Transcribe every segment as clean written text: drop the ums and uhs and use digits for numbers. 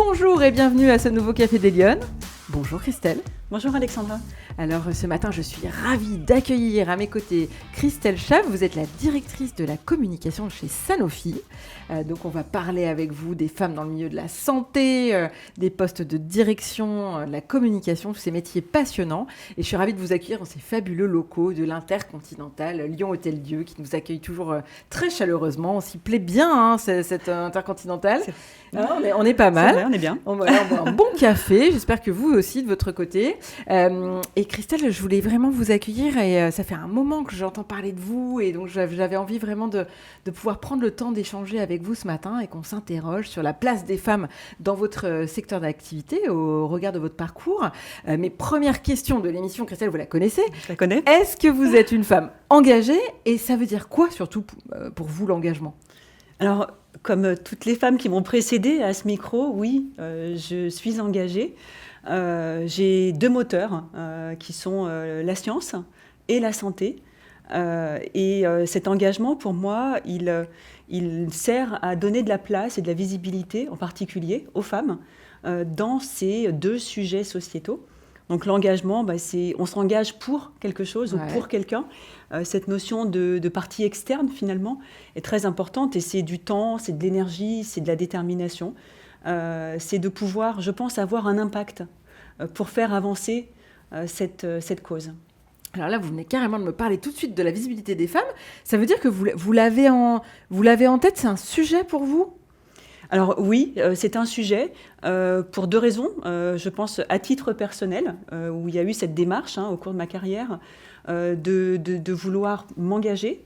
Bonjour et bienvenue à ce nouveau Café des Lyonnes. Bonjour Christelle. Bonjour Alexandra. Alors ce matin, je suis ravie d'accueillir à mes côtés Christelle Chaves. Vous êtes la directrice de la communication chez Sanofi. Donc on va parler avec vous des femmes dans le milieu de la santé, des postes de direction, de la communication, tous ces métiers passionnants. Et je suis ravie de vous accueillir dans ces fabuleux locaux de l'Intercontinental Lyon Hôtel-Dieu qui nous accueille toujours très chaleureusement. On s'y plaît bien, cet Intercontinental. On est pas mal. C'est vrai, on est bien. On boit un bon café. J'espère que vous aussi de votre côté. Et Christelle, je voulais vraiment vous accueillir et ça fait un moment que j'entends parler de vous et donc j'avais envie vraiment de pouvoir prendre le temps d'échanger avec vous ce matin et qu'on s'interroge sur la place des femmes dans votre secteur d'activité au regard de votre parcours. Mes premières questions de l'émission, Christelle, vous la connaissez. Je la connais. Est-ce que vous êtes une femme engagée et ça veut dire quoi surtout pour vous l'engagement ? Alors, comme toutes les femmes qui m'ont précédée à ce micro, oui, je suis engagée. J'ai deux moteurs qui sont la science et la santé. Cet engagement, pour moi, il sert à donner de la place et de la visibilité, en particulier aux femmes, dans ces deux sujets sociétaux. Donc l'engagement, on s'engage pour quelque chose ou pour quelqu'un. Cette notion de partie externe, finalement, est très importante et c'est du temps, c'est de l'énergie, c'est de la détermination. C'est de pouvoir, je pense, avoir un impact pour faire avancer cette cause. Alors là, vous venez carrément de me parler tout de suite de la visibilité des femmes. Ça veut dire que vous l'avez en tête, c'est un sujet pour vous ? Alors oui, c'est un sujet pour deux raisons. Je pense à titre personnel, où il y a eu cette démarche au cours de ma carrière, de vouloir m'engager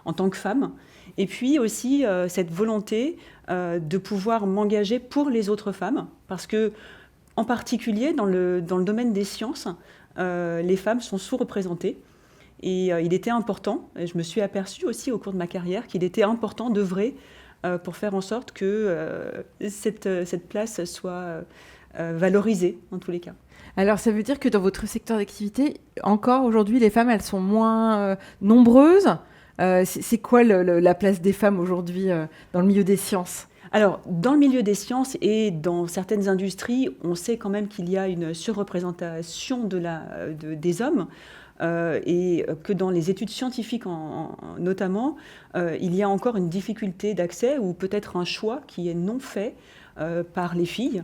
en tant que femme. Et puis aussi cette volonté de pouvoir m'engager pour les autres femmes. Parce que, en particulier, dans le domaine des sciences, les femmes sont sous-représentées. Et il était important, et je me suis aperçue aussi au cours de ma carrière, qu'il était important d'œuvrer pour faire en sorte que cette place soit valorisée, en tous les cas. Alors, ça veut dire que dans votre secteur d'activité, encore aujourd'hui, les femmes, elles sont moins nombreuses. C'est quoi la place des femmes aujourd'hui dans le milieu des sciences ? Alors, dans le milieu des sciences et dans certaines industries, on sait quand même qu'il y a une surreprésentation des hommes. Et que dans les études scientifiques notamment, il y a encore une difficulté d'accès ou peut-être un choix qui est non fait par les filles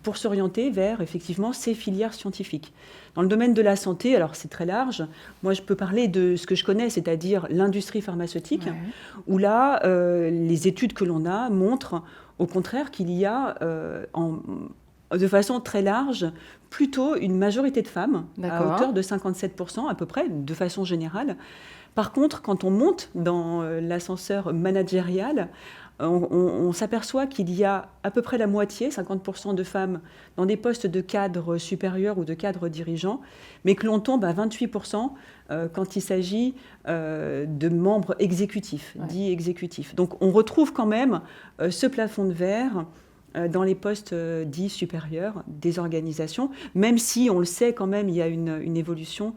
pour s'orienter vers effectivement ces filières scientifiques. Dans le domaine de la santé, alors c'est très large, moi je peux parler de ce que je connais, c'est-à-dire l'industrie pharmaceutique, où là, les études que l'on a montrent au contraire qu'il y a de façon très large, plutôt une majorité de femmes, à hauteur de 57% à peu près, de façon générale. Par contre, quand on monte dans l'ascenseur managérial, on s'aperçoit qu'il y a à peu près la moitié, 50% de femmes, dans des postes de cadres supérieurs ou de cadres dirigeants, mais que l'on tombe à 28% quand il s'agit de membres exécutifs, dits exécutifs. Donc on retrouve quand même ce plafond de verre dans les postes dits supérieurs des organisations, même si, on le sait quand même, il y a une évolution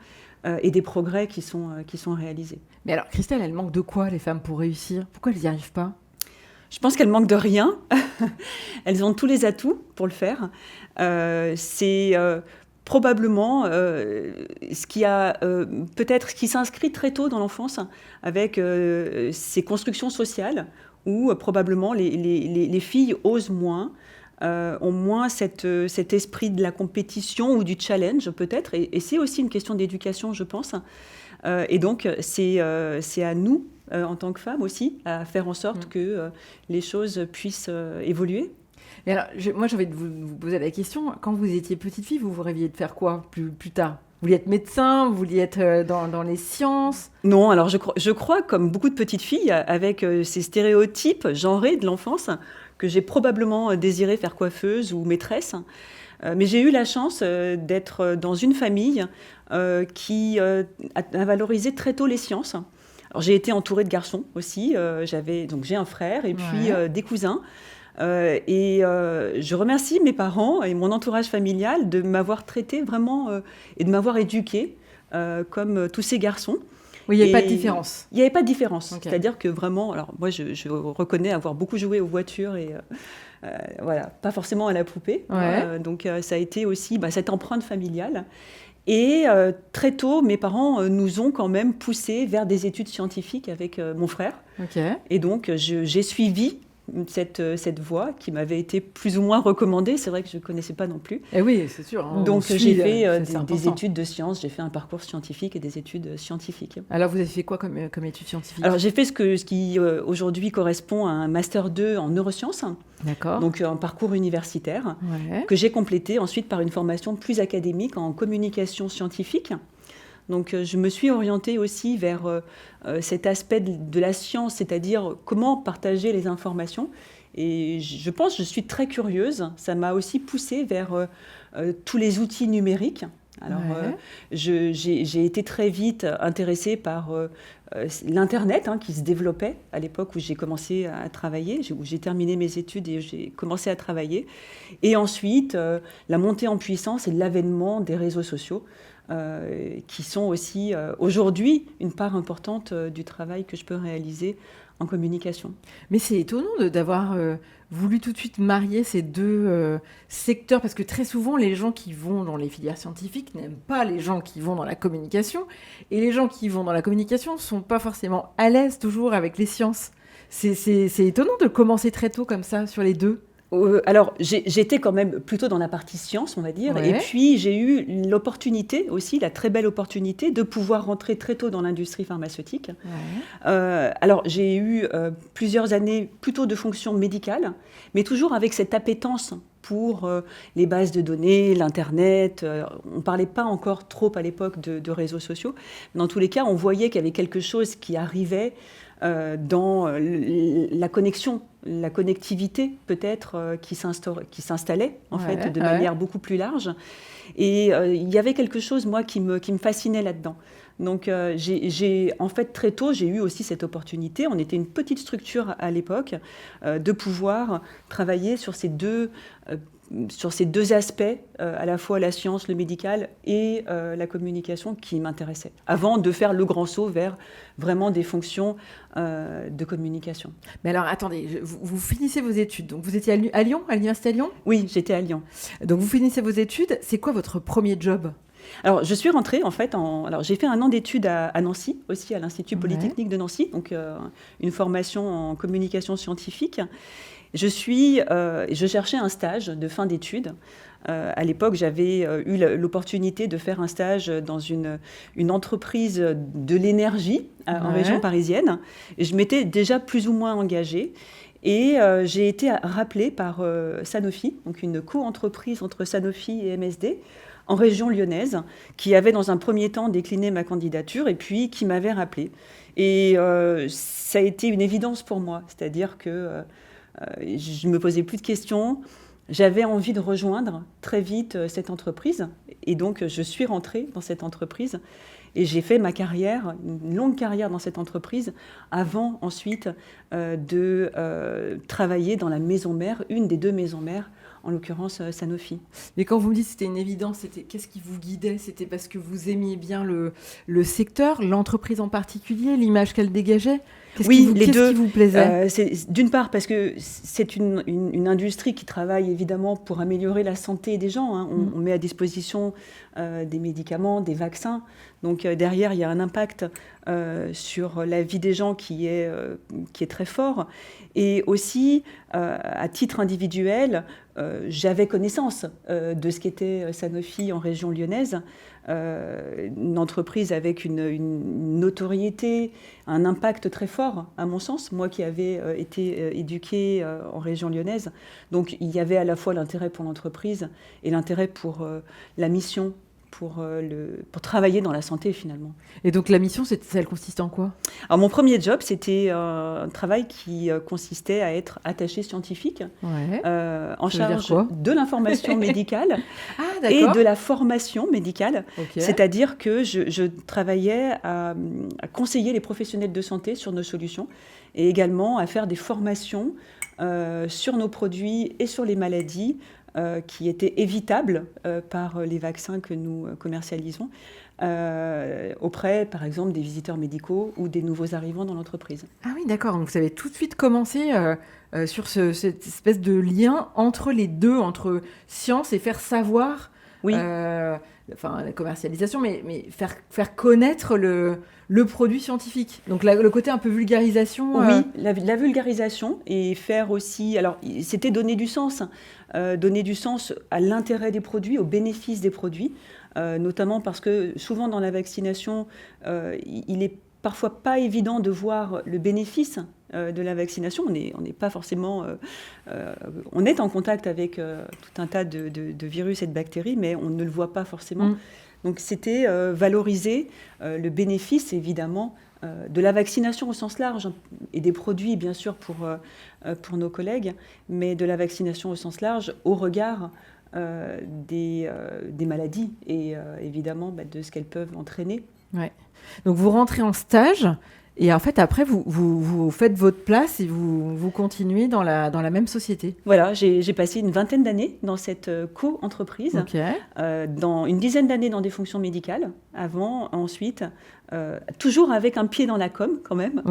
et des progrès qui sont réalisés. Mais alors, Christelle, elles manquent de quoi, les femmes, pour réussir ? Pourquoi elles n'y arrivent pas ? Je pense qu'elles manquent de rien. Elles ont tous les atouts pour le faire. C'est probablement ce qui s'inscrit très tôt dans l'enfance avec ces constructions sociales où probablement les filles osent moins, ont moins cet esprit de la compétition ou du challenge peut-être, et c'est aussi une question d'éducation, je pense. Et donc c'est à nous, en tant que femmes aussi, à faire en sorte que les choses puissent évoluer. Mais alors, moi j'ai envie de vous poser la question, quand vous étiez petite fille, vous rêviez de faire quoi plus tard ? Vous vouliez être médecin, vous vouliez être dans les sciences ? Non, alors je crois, comme beaucoup de petites filles, avec ces stéréotypes genrés de l'enfance, que j'ai probablement désiré faire coiffeuse ou maîtresse. Mais j'ai eu la chance d'être dans une famille qui a valorisé très tôt les sciences. Alors, j'ai été entourée de garçons aussi. Donc j'ai un frère et puis des cousins. Je remercie mes parents et mon entourage familial de m'avoir traitée vraiment et de m'avoir éduquée comme tous ces garçons. Oui, il n'y avait pas de différence. Il n'y avait pas de différence. Ok. C'est-à-dire que vraiment, alors moi je reconnais avoir beaucoup joué aux voitures et voilà, pas forcément à la poupée. Ouais. Donc ça a été aussi cette empreinte familiale. Et très tôt, mes parents nous ont quand même poussés vers des études scientifiques avec mon frère. Ok. Et donc j'ai suivi cette voie qui m'avait été plus ou moins recommandée. C'est vrai que je ne connaissais pas non plus. Et oui, c'est sûr. Hein, Donc j'ai fait c'est des important. études de sciences, j'ai fait un parcours scientifique et des études scientifiques. Alors, vous avez fait quoi comme études scientifiques? Alors j'ai fait ce qui aujourd'hui correspond à un master 2 en neurosciences, D'accord. donc un parcours universitaire, Ouais. que j'ai complété ensuite par une formation plus académique en communication scientifique. Donc je me suis orientée aussi vers cet aspect de la science, c'est-à-dire comment partager les informations. Et je pense que je suis très curieuse. Ça m'a aussi poussée vers tous les outils numériques. Alors Ouais. j'ai été très vite intéressée par l'Internet qui se développait à l'époque où j'ai commencé à travailler, où j'ai terminé mes études et j'ai commencé à travailler. Et ensuite, la montée en puissance et l'avènement des réseaux sociaux. Qui sont aussi aujourd'hui une part importante du travail que je peux réaliser en communication. Mais c'est étonnant d'avoir voulu tout de suite marier ces deux secteurs, parce que très souvent, les gens qui vont dans les filières scientifiques n'aiment pas les gens qui vont dans la communication, et les gens qui vont dans la communication ne sont pas forcément à l'aise toujours avec les sciences. C'est étonnant de commencer très tôt comme ça sur les deux. Alors, j'étais quand même plutôt dans la partie science, on va dire, Ouais. et puis j'ai eu l'opportunité aussi, la très belle opportunité de pouvoir rentrer très tôt dans l'industrie pharmaceutique. Ouais. Alors, j'ai eu plusieurs années plutôt de fonction médicale, mais toujours avec cette appétence pour les bases de données, l'Internet. On ne parlait pas encore trop à l'époque de réseaux sociaux. Dans tous les cas, on voyait qu'il y avait quelque chose qui arrivait dans la connexion, la connectivité peut-être qui s'installait en Ouais, fait de ouais. manière beaucoup plus large. Et il y avait quelque chose, moi, qui me fascinait là-dedans. Donc, en fait, très tôt, j'ai eu aussi cette opportunité. On était une petite structure à l'époque de pouvoir travailler sur ces deux aspects, à la fois la science, le médical et la communication qui m'intéressaient, avant de faire le grand saut vers vraiment des fonctions de communication. Mais alors, attendez, vous finissez vos études. Donc, vous étiez à Lyon, à l'université à Lyon? Oui, j'étais à Lyon. Donc, vous finissez vos études. C'est quoi votre premier job? Alors, je suis rentrée, en fait, alors j'ai fait un an d'études à Nancy, aussi à l'Institut Polytechnique de Nancy, donc une formation en communication scientifique. Je cherchais un stage de fin d'études. À l'époque, j'avais eu l'opportunité de faire un stage dans une entreprise de l'énergie en région parisienne. Et je m'étais déjà plus ou moins engagée. Et j'ai été rappelée par Sanofi, donc une co-entreprise entre Sanofi et MSD, en région lyonnaise, qui avait dans un premier temps décliné ma candidature et puis qui m'avait rappelée. Et ça a été une évidence pour moi, c'est-à-dire que je ne me posais plus de questions. J'avais envie de rejoindre très vite cette entreprise. Et donc, je suis rentrée dans cette entreprise. Et j'ai fait ma carrière, une longue carrière dans cette entreprise, avant ensuite de travailler dans la maison mère, une des deux maisons mères, en l'occurrence Sanofi. Mais quand vous me dites que c'était une évidence, qu'est-ce qui vous guidait? C'était parce que vous aimiez bien le secteur, l'entreprise en particulier, l'image qu'elle dégageait? Qu'est-ce qui vous plaisait? D'une part parce que c'est une industrie qui travaille évidemment pour améliorer la santé des gens. On met à disposition des médicaments, des vaccins. Donc derrière, il y a un impact sur la vie des gens qui est très fort. Et aussi, à titre individuel, j'avais connaissance de ce qu'était Sanofi en région lyonnaise. Une entreprise avec une notoriété, un impact très fort, à mon sens, moi qui avais été éduquée en région lyonnaise. Donc il y avait à la fois l'intérêt pour l'entreprise et l'intérêt pour la mission, pour travailler dans la santé finalement. Et donc la mission, elle consiste en quoi? Alors mon premier job, c'était un travail qui consistait à être attaché scientifique, en charge de l'information médicale et de la formation médicale. Okay. C'est-à-dire que je travaillais à conseiller les professionnels de santé sur nos solutions et également à faire des formations sur nos produits et sur les maladies qui étaient évitables par les vaccins que nous commercialisons, auprès, par exemple, des visiteurs médicaux ou des nouveaux arrivants dans l'entreprise. Ah oui, d'accord. Donc, vous avez tout de suite commencé sur cette espèce de lien entre les deux, entre science et faire savoir, Oui. La commercialisation, mais faire connaître le produit scientifique. Donc, le côté un peu vulgarisation. Oui, la vulgarisation et faire aussi... Alors, c'était donner du sens à l'intérêt des produits, aux bénéfices des produits, notamment parce que souvent dans la vaccination, il est parfois pas évident de voir le bénéfice de la vaccination. On n'est pas forcément... on est en contact avec tout un tas de virus et de bactéries, mais on ne le voit pas forcément. Donc c'était valoriser le bénéfice, évidemment, de la vaccination au sens large, et des produits, bien sûr, pour nos collègues, mais de la vaccination au sens large au regard des maladies et évidemment de ce qu'elles peuvent entraîner. Ouais. Donc vous rentrez en stage et en fait après vous faites votre place et vous continuez dans la même société. Voilà, j'ai passé une vingtaine d'années dans cette co-entreprise, dans une dizaine d'années dans des fonctions médicales, ensuite, toujours avec un pied dans la com quand même,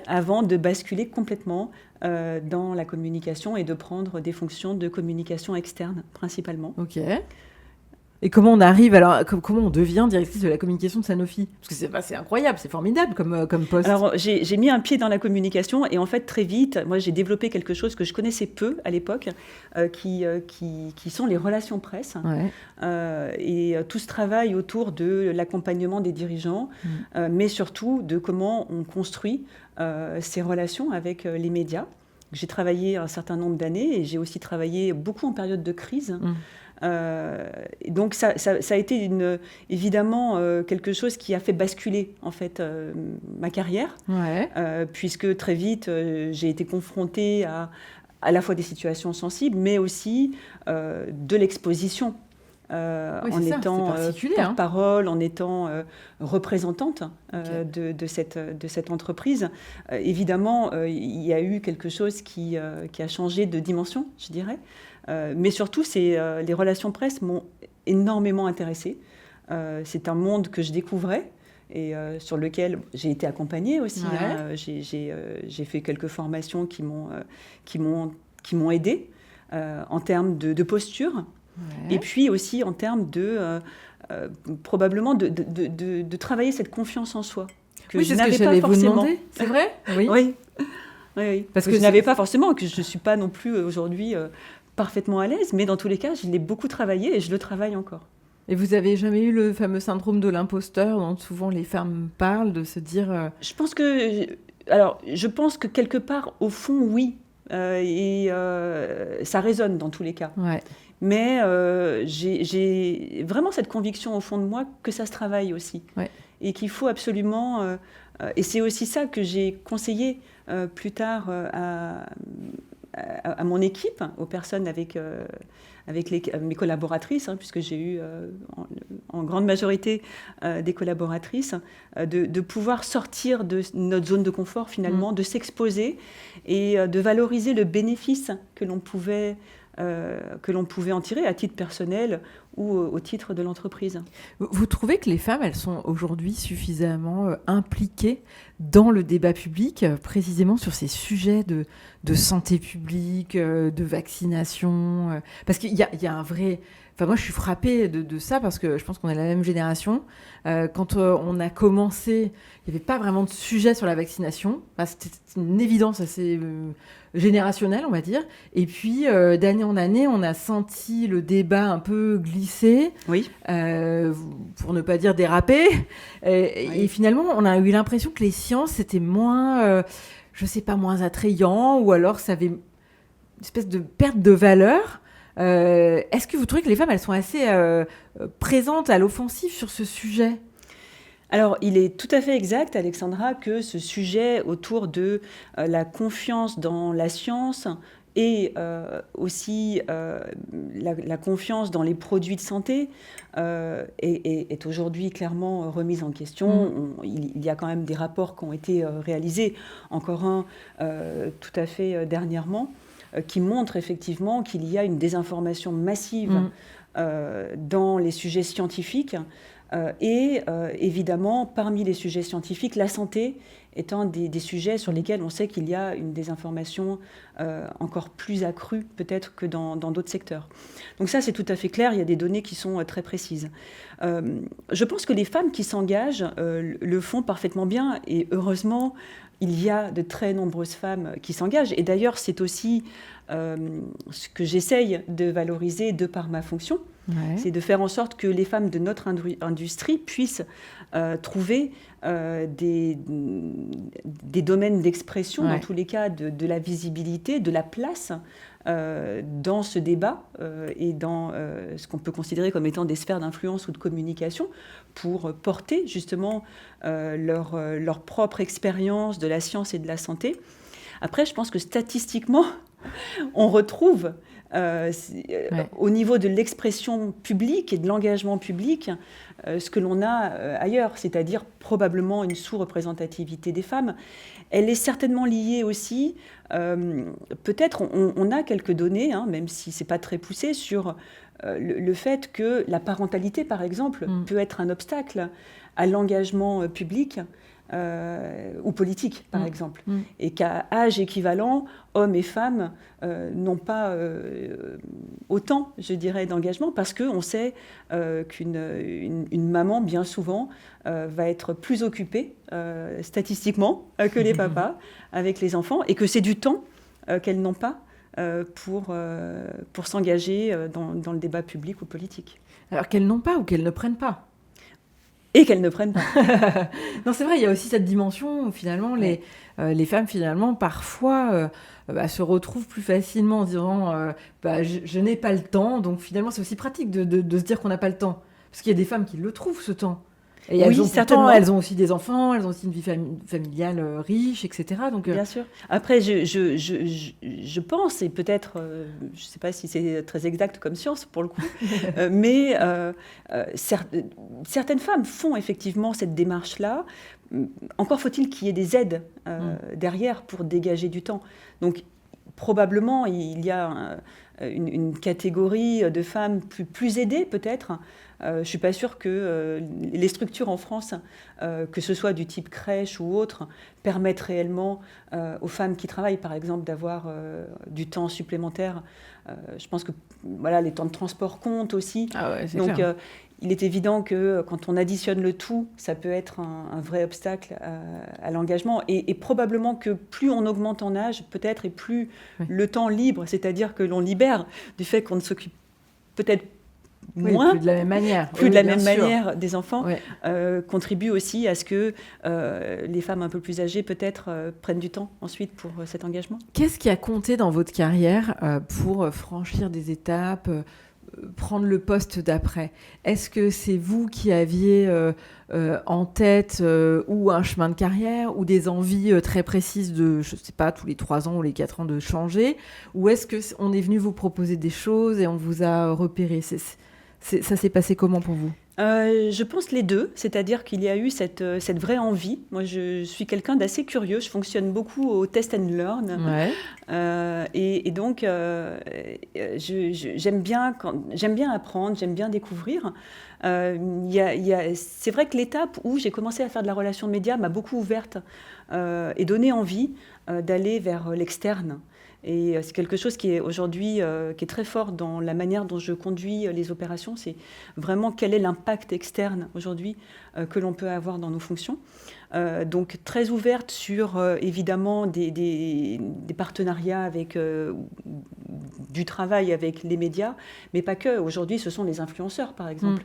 avant de basculer complètement dans la communication et de prendre des fonctions de communication externe principalement. Ok. Et comment on arrive, alors comment on devient directrice de la communication de Sanofi? Parce que c'est incroyable, c'est formidable comme poste. Alors j'ai mis un pied dans la communication et en fait très vite, moi j'ai développé quelque chose que je connaissais peu à l'époque, qui sont les relations presse. Et tout ce travail autour de l'accompagnement des dirigeants, mais surtout de comment on construit ces relations avec les médias. J'ai travaillé un certain nombre d'années et j'ai aussi travaillé beaucoup en période de crise. Donc ça a été évidemment quelque chose qui a fait basculer en fait ma carrière, puisque très vite j'ai été confrontée à la fois des situations sensibles, mais aussi de l'exposition. En étant porte-parole, en étant représentante de cette entreprise. Évidemment, il y a eu quelque chose qui a changé de dimension, je dirais. Mais surtout, les relations presse m'ont énormément intéressée. C'est un monde que je découvrais et sur lequel j'ai été accompagnée aussi. J'ai fait quelques formations qui m'ont aidée en termes de posture. Et puis aussi en termes probablement de travailler cette confiance en soi que je n'avais pas forcément. C'est vrai? Oui. Parce que je n'avais pas forcément, que je ne suis pas non plus aujourd'hui parfaitement à l'aise, mais dans tous les cas, je l'ai beaucoup travaillé et je le travaille encore. Et vous avez jamais eu le fameux syndrome de l'imposteur dont souvent les femmes parlent, de se dire... Je pense que quelque part, au fond, oui. Et ça résonne dans tous les cas. Mais j'ai vraiment cette conviction au fond de moi que ça se travaille aussi. Et qu'il faut absolument... et c'est aussi ça que j'ai conseillé plus tard à mon équipe, aux personnes avec mes collaboratrices, puisque j'ai eu en grande majorité des collaboratrices, de pouvoir sortir de notre zone de confort finalement, de s'exposer et de valoriser le bénéfice que l'on pouvait en tirer à titre personnel ou au titre de l'entreprise. Vous trouvez que les femmes, elles sont aujourd'hui suffisamment impliquées dans le débat public, précisément sur ces sujets de santé publique, de vaccination? Parce qu'il y a un vrai... Enfin, moi, je suis frappée de ça parce que je pense qu'on est la même génération. Quand on a commencé, il n'y avait pas vraiment de sujet sur la vaccination. Enfin, c'était une évidence assez générationnelle, on va dire. Et puis, d'année en année, on a senti le débat un peu glisser, pour ne pas dire déraper. Et finalement, on a eu l'impression que les sciences, c'était moins, moins attrayant, ou alors ça avait une espèce de perte de valeur. Est-ce que vous trouvez que les femmes, elles sont assez présentes à l'offensive sur ce sujet? Alors, il est tout à fait exact, Alexandra, que ce sujet autour de la confiance dans la science et aussi la confiance dans les produits de santé est aujourd'hui clairement remise en question. Il y a quand même des rapports qui ont été réalisés, encore un tout à fait dernièrement, qui montre effectivement qu'il y a une désinformation massive dans les sujets scientifiques, Évidemment, parmi les sujets scientifiques, la santé est un des sujets sur lesquels on sait qu'il y a une désinformation encore plus accrue peut-être que dans d'autres secteurs. Donc ça, c'est tout à fait clair, il y a des données qui sont très précises. Je pense que les femmes qui s'engagent le font parfaitement bien, et heureusement, il y a de très nombreuses femmes qui s'engagent. Et d'ailleurs, c'est aussi ce que j'essaye de valoriser de par ma fonction. Ouais. C'est de faire en sorte que les femmes de notre industrie puissent trouver des domaines d'expression, dans tous les cas de la visibilité, de la place dans ce débat et dans ce qu'on peut considérer comme étant des sphères d'influence ou de communication, pour porter justement leur propre expérience de la science et de la santé. Après, je pense que statistiquement, on retrouve au niveau de l'expression publique et de l'engagement public ce que l'on a ailleurs, c'est-à-dire probablement une sous-représentativité des femmes. Elle est certainement liée aussi, peut-être on a quelques données, même si ce n'est pas très poussé, sur le fait que la parentalité, par exemple, peut être un obstacle à l'engagement public. Ou politique, par exemple, et qu'à âge équivalent, hommes et femmes n'ont pas autant, je dirais, d'engagement, parce qu'on sait qu'une maman, bien souvent, va être plus occupée, statistiquement, que les papas, avec les enfants, et que c'est du temps qu'elles n'ont pas pour s'engager dans le débat public ou politique. Alors qu'elles n'ont pas ou qu'elles ne prennent pas. Et qu'elles ne prennent pas. Non, c'est vrai, il y a aussi cette dimension où finalement les femmes, finalement, parfois se retrouvent plus facilement en disant je n'ai pas le temps. Donc finalement, c'est aussi pratique de se dire qu'on n'a pas le temps. Parce qu'il y a des femmes qui le trouvent, ce temps. Et elles ont aussi des enfants, elles ont aussi une vie familiale riche, etc. Donc, Bien sûr. Après, je pense, et peut-être, je ne sais pas si c'est très exact comme science pour le coup, mais certaines femmes font effectivement cette démarche-là. Encore faut-il qu'il y ait des aides derrière pour dégager du temps. Donc, probablement, il y a une catégorie de femmes plus aidées, peut-être. Je ne suis pas sûre que les structures en France, que ce soit du type crèche ou autre, permettent réellement aux femmes qui travaillent, par exemple, d'avoir du temps supplémentaire. Je pense que les temps de transport comptent aussi. Ah ouais, c'est donc, clair. Il est évident que quand on additionne le tout, ça peut être un vrai obstacle à l'engagement. Et probablement que plus on augmente en âge, peut-être, et plus le temps libre, c'est-à-dire que l'on libère du fait qu'on ne s'occupe peut-être moins, plus de la même manière, de la même manière des enfants, contribue aussi à ce que les femmes un peu plus âgées peut-être prennent du temps ensuite pour cet engagement. Qu'est-ce qui a compté dans votre carrière pour franchir des étapes, prendre le poste d'après? Est-ce que c'est vous qui aviez en tête ou un chemin de carrière ou des envies très précises de, je ne sais pas, tous les 3 ans ou les 4 ans de changer? Ou est-ce qu'on est venu vous proposer des choses et on vous a repéré? Ça s'est passé comment pour vous? Je pense les deux, c'est-à-dire qu'il y a eu cette vraie envie. Moi, je suis quelqu'un d'assez curieux, je fonctionne beaucoup au test and learn. Ouais. Et donc, j'aime bien apprendre, j'aime bien découvrir. C'est vrai que l'étape où j'ai commencé à faire de la relation média m'a beaucoup ouverte et donné envie d'aller vers l'externe. Et c'est quelque chose qui est aujourd'hui qui est très fort dans la manière dont je conduis les opérations. C'est vraiment quel est l'impact externe aujourd'hui que l'on peut avoir dans nos fonctions. Donc très ouverte sur évidemment des partenariats avec du travail avec les médias, mais pas que. Aujourd'hui, ce sont les influenceurs, par exemple,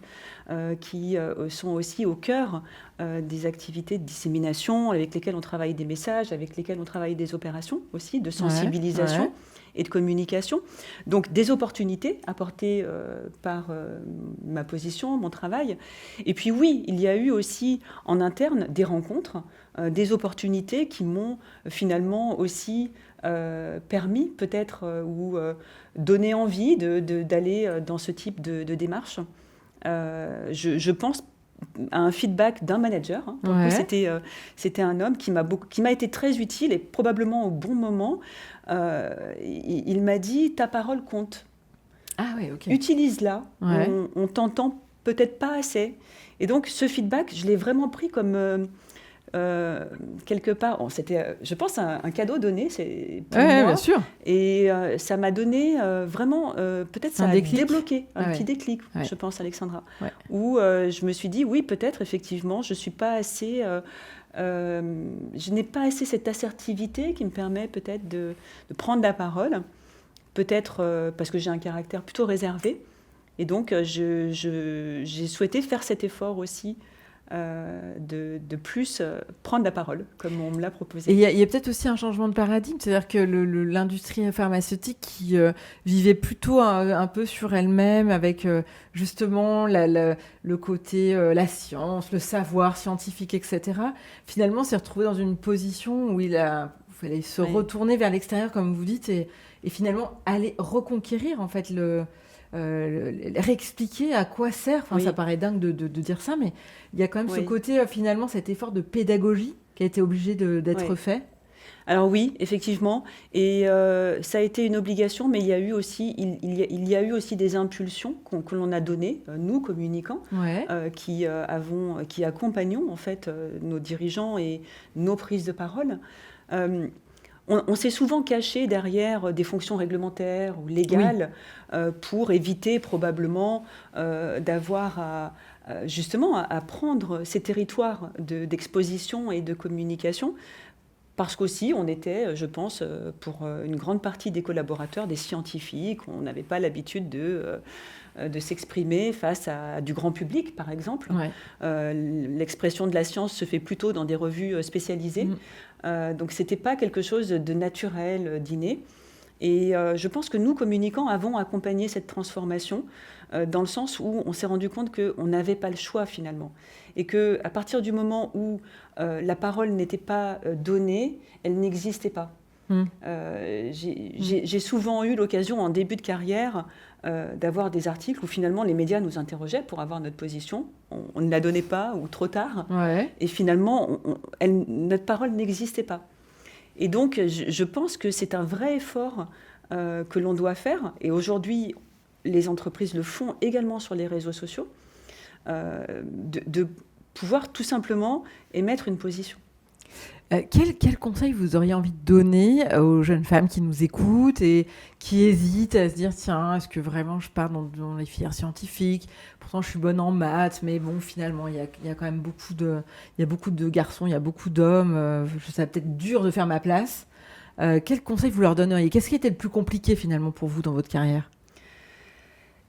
qui sont aussi au cœur des activités de dissémination avec lesquelles on travaille des messages, avec lesquelles on travaille des opérations aussi, de sensibilisation et de communication. Donc des opportunités apportées par ma position, mon travail. Et puis oui, il y a eu aussi en interne des rencontres, des opportunités qui m'ont finalement aussi permis peut-être ou donné envie d'aller dans ce type de démarche. Je pense à un feedback d'un manager. C'était un homme qui m'a été très utile et probablement au bon moment. Il m'a dit « ta parole compte ». Ah ouais, ok. Utilise-la, on t'entend peut-être pas assez. Et donc, ce feedback, je l'ai vraiment pris comme quelque part, c'était, je pense, un cadeau donné pour moi. Bien sûr. Et ça m'a donné vraiment, peut-être ça a débloqué un petit déclic, je pense, Alexandra, où je me suis dit, oui, peut-être, effectivement, je suis pas assez... je n'ai pas assez cette assertivité qui me permet peut-être de prendre la parole, peut-être parce que j'ai un caractère plutôt réservé. Et donc, j'ai souhaité faire cet effort aussi de plus prendre la parole, comme on me l'a proposé. Et il y a peut-être aussi un changement de paradigme, c'est-à-dire que l'industrie pharmaceutique qui vivait plutôt un peu sur elle-même, avec justement le côté, la science, le savoir scientifique, etc., finalement s'est retrouvée dans une position où il fallait se retourner vers l'extérieur, comme vous dites, et finalement aller reconquérir en fait réexpliquer à quoi sert. Enfin, ça paraît dingue de dire ça, mais il y a quand même ce côté, finalement, cet effort de pédagogie qui a été obligé d'être fait. Alors oui, effectivement, et ça a été une obligation, mais il y a eu aussi, il y a eu aussi des impulsions que l'on a données, nous communicants, qui accompagnons en fait nos dirigeants et nos prises de parole. On s'est souvent caché derrière des fonctions réglementaires ou légales pour éviter probablement d'avoir justement à prendre ces territoires d'exposition et de communication, parce qu'aussi on était, je pense, pour une grande partie des collaborateurs, des scientifiques, on n'avait pas l'habitude de s'exprimer face à du grand public, par exemple. L'expression de la science se fait plutôt dans des revues spécialisées. Donc, ce n'était pas quelque chose de naturel, d'inné. Et je pense que nous, communicants, avons accompagné cette transformation dans le sens où on s'est rendu compte qu'on n'avait pas le choix, finalement. Et qu'à partir du moment où la parole n'était pas donnée, elle n'existait pas. J'ai souvent eu l'occasion, en début de carrière, d'avoir des articles où finalement les médias nous interrogeaient pour avoir notre position. On ne la donnait pas ou trop tard. Et finalement, notre parole n'existait pas. Et donc, je pense que c'est un vrai effort que l'on doit faire. Et aujourd'hui, les entreprises le font également sur les réseaux sociaux, de pouvoir tout simplement émettre une position. Quel conseil vous auriez envie de donner aux jeunes femmes qui nous écoutent et qui hésitent à se dire, tiens, est-ce que vraiment je pars dans les filières scientifiques ? Pourtant, je suis bonne en maths, mais bon, finalement, il y a quand même beaucoup de garçons, il y a beaucoup d'hommes. Ça va peut-être dur de faire ma place. Quel conseil vous leur donneriez ? Qu'est-ce qui était le plus compliqué, finalement, pour vous dans votre carrière ?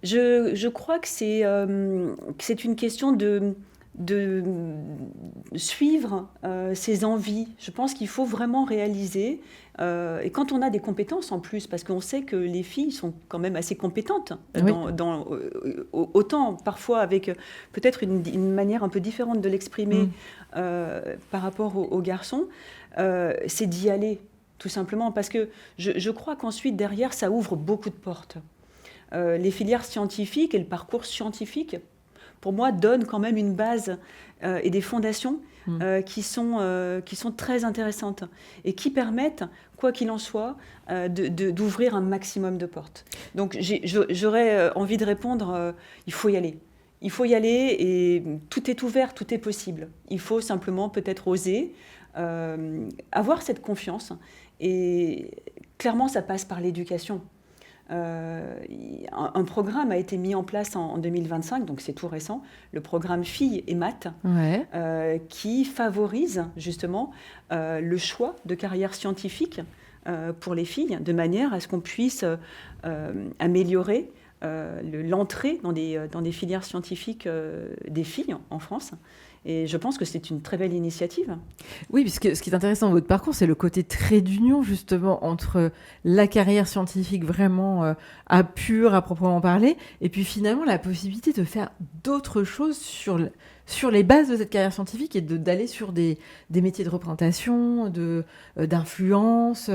Je crois que c'est une question de suivre ses envies. Je pense qu'il faut vraiment réaliser, et quand on a des compétences en plus, parce qu'on sait que les filles sont quand même assez compétentes, autant parfois avec peut-être une manière un peu différente de l'exprimer par rapport aux garçons, c'est d'y aller, tout simplement, parce que je crois qu'ensuite, derrière, ça ouvre beaucoup de portes. Les filières scientifiques et le parcours scientifique, pour moi, donne quand même une base et des fondations qui sont très intéressantes et qui permettent, quoi qu'il en soit, d'ouvrir un maximum de portes. Donc j'aurais envie de répondre, il faut y aller. Il faut y aller et tout est ouvert, tout est possible. Il faut simplement peut-être oser, avoir cette confiance. Et clairement, ça passe par l'éducation. Un programme a été mis en place en 2025, donc c'est tout récent, le programme Filles et Maths, qui favorise justement le choix de carrière scientifique pour les filles, de manière à ce qu'on puisse améliorer l'entrée dans des filières scientifiques des filles en France. Et je pense que c'est une très belle initiative. Oui, puisque ce qui est intéressant dans votre parcours, c'est le côté trait d'union, justement, entre la carrière scientifique vraiment à proprement parler, et puis finalement la possibilité de faire d'autres choses sur les bases de cette carrière scientifique et d'aller sur des métiers de représentation, d'influence,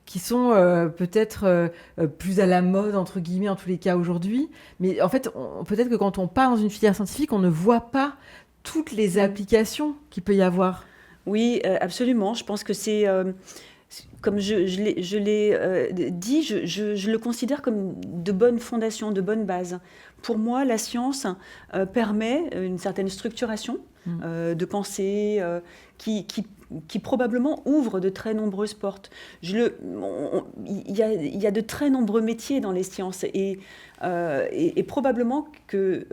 qui sont peut-être plus à la mode, entre guillemets, en tous les cas aujourd'hui. Mais en fait, peut-être que quand on part dans une filière scientifique, on ne voit pas toutes les applications qu'il peut y avoir. Oui, absolument. Je pense que c'est comme je l'ai dit, je le considère comme de bonnes fondations, de bonnes bases. Pour moi, la science permet une certaine structuration de pensée qui probablement ouvre de très nombreuses portes. Il y a de très nombreux métiers dans les sciences et probablement que,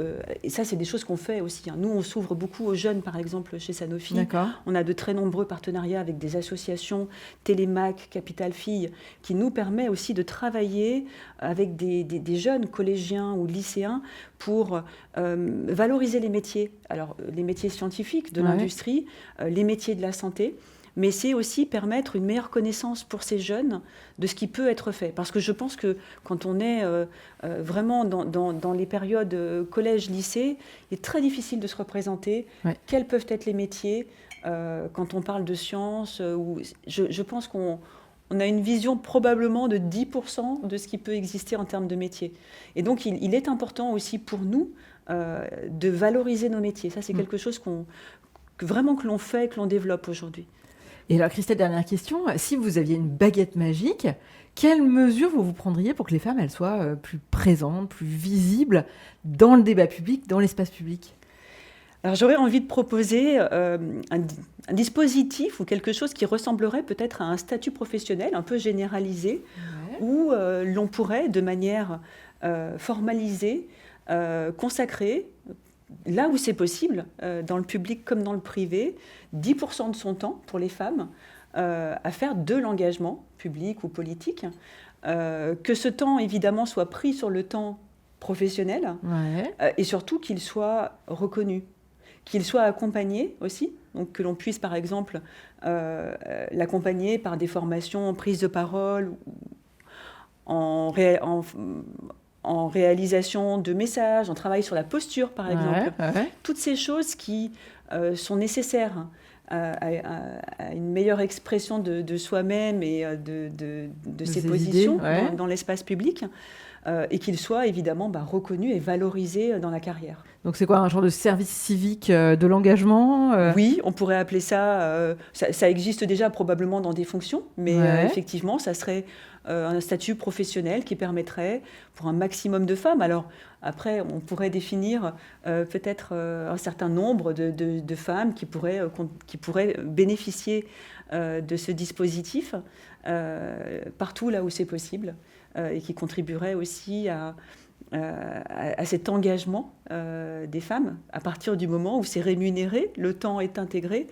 et ça c'est des choses qu'on fait aussi, hein. Nous on s'ouvre beaucoup aux jeunes par exemple chez Sanofi. D'accord. On a de très nombreux partenariats avec des associations, Télémac, Capital Filles, qui nous permet aussi de travailler avec des jeunes collégiens ou lycéens pour valoriser les métiers. Alors les métiers scientifiques de l'industrie, les métiers de la santé, mais c'est aussi permettre une meilleure connaissance pour ces jeunes de ce qui peut être fait. Parce que je pense que quand on est vraiment dans les périodes collège-lycée, il est très difficile de se représenter quels peuvent être les métiers quand on parle de sciences. Je pense qu'on a une vision probablement de 10% de ce qui peut exister en termes de métiers. Et donc il est important aussi pour nous de valoriser nos métiers. Ça c'est quelque chose que l'on fait, que l'on développe aujourd'hui. Et alors, Christelle, dernière question. Si vous aviez une baguette magique, quelles mesures vous prendriez pour que les femmes elles soient plus présentes, plus visibles dans le débat public, dans l'espace public ? Alors, j'aurais envie de proposer un dispositif ou quelque chose qui ressemblerait peut-être à un statut professionnel un peu généralisé, où l'on pourrait, de manière formalisée, consacrer, là où c'est possible, dans le public comme dans le privé, 10% de son temps pour les femmes à faire de l'engagement public ou politique, que ce temps évidemment soit pris sur le temps professionnel et surtout qu'il soit reconnu, qu'il soit accompagné aussi, donc que l'on puisse par exemple l'accompagner par des formations en prise de parole, en réalisation de messages, en travail sur la posture, par exemple. Toutes ces choses qui sont nécessaires à une meilleure expression de soi-même et de ses positions dans l'espace public, et qu'il soit évidemment reconnu et valorisé dans la carrière. Donc c'est quoi, un genre de service civique de l'engagement Oui, on pourrait appeler ça, ça existe déjà probablement dans des fonctions, mais effectivement, ça serait un statut professionnel qui permettrait pour un maximum de femmes. Alors après, on pourrait définir peut-être un certain nombre de femmes qui pourraient bénéficier de ce dispositif partout là où c'est possible et qui contribuerait aussi à cet engagement des femmes à partir du moment où c'est rémunéré, le temps est intégré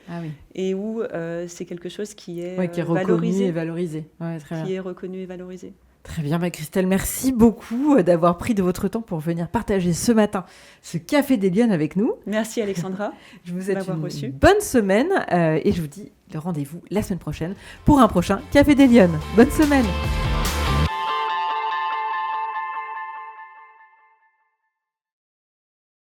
et où c'est quelque chose qui est, qui est reconnu et valorisé. Est reconnu et valorisé. Très bien, Christelle, merci beaucoup d'avoir pris de votre temps pour venir partager ce matin ce Café des Lionnes avec nous. Merci Alexandra. Je vous souhaite une bonne semaine et je vous dis le rendez-vous la semaine prochaine pour un prochain Café des Lionnes. Bonne semaine.